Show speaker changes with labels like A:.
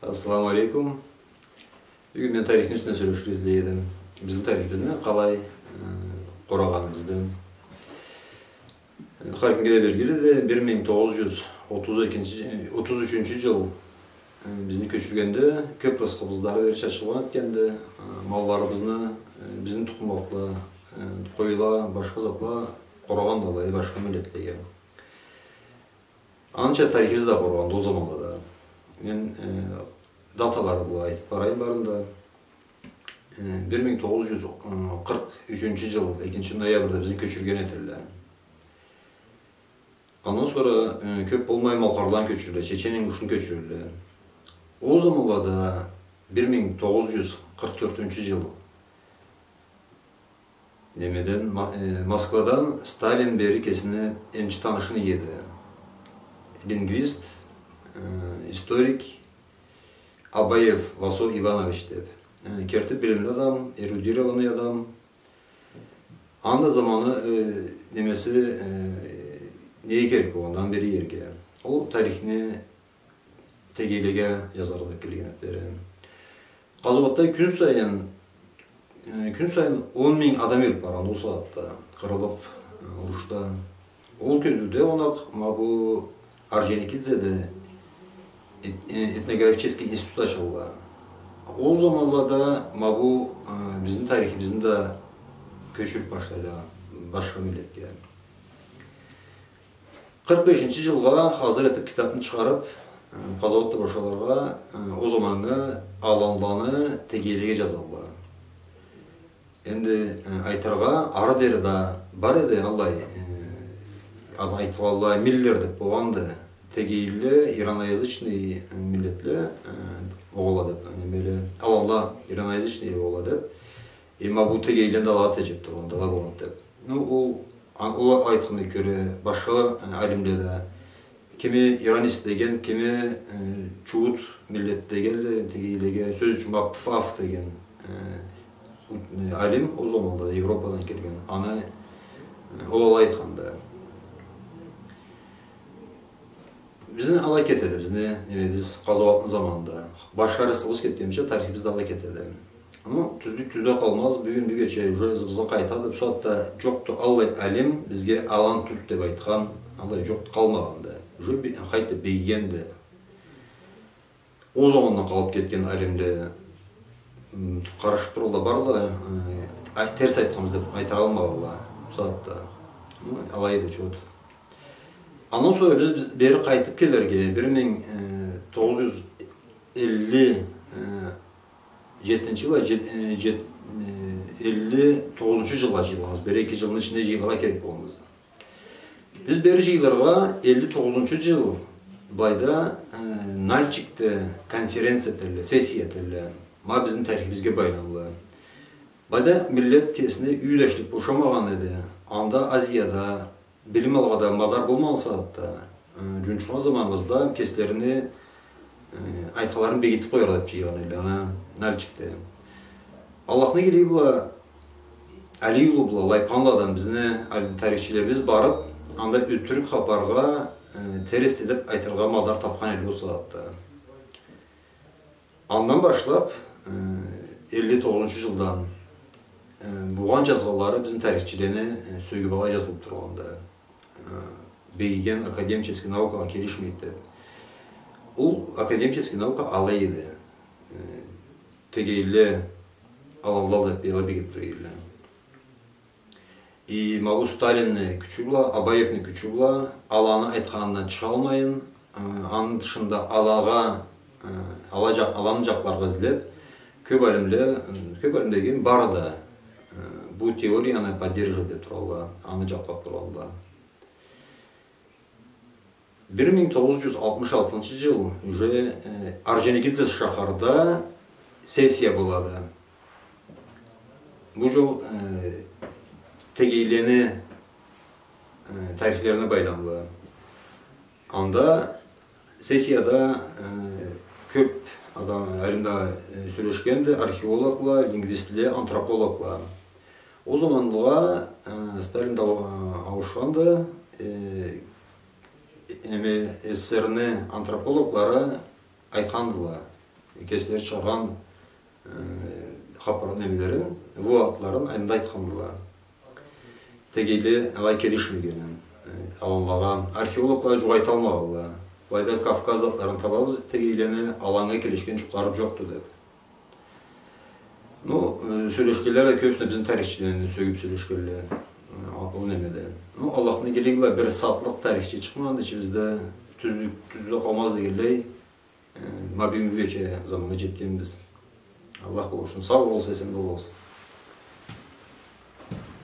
A: Ассаламу алейкум. Бүгін мен тарихтың үстіне сөйлеуші izleydim. Біздің тарихымызды қалай қорғанымызды. Харкинге де белгілі де 1933 жыл біздің көшіргенде көп рысқыбыздары бері шашылған еткенде малларымызны біздің тұқымалықла, қойла, башқа затла қорған далай, башқа милеттеге. Анша тарихымызда қорғанды о заманға да. Мен даталары бұл айтып барайын барында 1943 жыл 2 ноябрьда біздің көшірген етілді. Ondan sonra köp olmayı Malkar'dan köçürüldü, Çeçen'in uçunu köçürüldü. O zamanla da 1944 yıl demeden Moskva'dan Stalin beri kesine ençi tanışını yedi. Lingvist, historik Abayev Vaso Ivanoviç dep. Kertip bilimli adam, erudirованный adam. Anda zamanı demesi neye gerek ondan beri yerge. O tarihini tegeylege yazarlık kelgenetleri. Qazovat'ta gün sayın 10.000 adam ölüp baran o saatte. Kırılıp, uruşta. Ol közüde onak bu Orджоникидze'de etnografический institut açıldı. O zamanlarda bu bizim tarihimizin de köçürüp başladı başka milletke. 45 жылға hazır etip kitabını çıkarıp Qazovat'ta başalarga o zamanғы alanlarını tegeylege жазалды. Endi aytarga ara deri da бар еді алай айтывалла миллер деп болғанды тегейлі ираноязычный миллетлі оғыла деп алалла ираноязычный оғыла деп бұл тегейлен дала тежеп тұрған дала болған деп. Ол айтқаны көре башқа әлімдеді. Кеме иранист деген, кеме чуут миллет деген, тегейлеге сөз үшін Пфаф деген әлім о заманда Европадан келген. Аны ол айтқанды. Біздің ала кетеді, біз Қазаваттың заманында. Башқа рысылыз кеттемше тарих бізді ала кетеді. Түзді қалмаз, бүгін бүгече бізді қайтады. Соатта жоқты алай әлем бізге алан түт деп айтқан, алай жоқты қалмағанды. Қайты бейгенді. О заманнан қалып кеткен әлемде қарашып тұрылда барлы, терс айтқамыз деп айтар алмағалла. Соатта алайды жоғды. Анан sonra біз бері қайтып келерге 1950 жылға 59 жылға жиыламыз. Бері 2 жылдың ішінде жиылға керек болмыз. Біз бері жиыларға 59 жыл байда Нальчикте конференция тілі, сессия тілі. Біздің тарих бізге байланылы. Байда миллет кесіне үйлешлік бошамаған еді. Анда Азияда білім алғада мадар болмалса да, жүншіған заманымызда кесілеріне айтқаларын бегетіп қойыр деп жиған елі, Нальчикте. Аллахны келей бұла, Әлиұлы бұла, Лайпанладан бізіне тарихшілер біз барып, анда өттірік қапарға теріс дедіп айтырға мадар тапқан елі осы атты. Андан башлап, 59 жылдан бұған жазғалары біздің тарихшілеріне сөйгі бала жазылып тұрғанда. Бейген академический наукаға келішмейді. Ол академический наука алай еді. Тегейлі алалал деп бейла бегет біргейлі. И Мағу Сталинні күчі бұла, Абаевні күчі бұла, аланы айтқанынан шыға алмайын, анын дышында аланы жақларға іздеп, көп әлімдеген барды бұл теорияны поддерживать деп тұралла, аны жақлап тұралла. 1966 жыл уже Орджоникидзе шахарда сессия болады. Бұл жол тегейлені тарихлеріне байланылы. Анда сессияда көп адам әлімді сөйлешкенді археологла, лингвистле, антропологла. О заманға Сталинді ауышқанды СССР'ні антропологлары айтқандыла. кесілер шығарған хапар немелерін, вуатларын айында айтқандылар. Тегейлі алай келішмегенін, аланлаған археологлар жоғайта алмағылы. Байда Кавказ затларын табабыз, тегейлені алаңға келешкен жұқтарып жоқты деп. Сөйлешкелер көбісіне біздің тарихшіден сөгіп сөйлешкелер. Ол немеді. Аллахны келегілер бір сатлық тарихші шықмағанда bizde түзлік қалмазды келдей мабиңгі вече заманға жеткенбіз. Allah болушын, сау болса, есен болсын.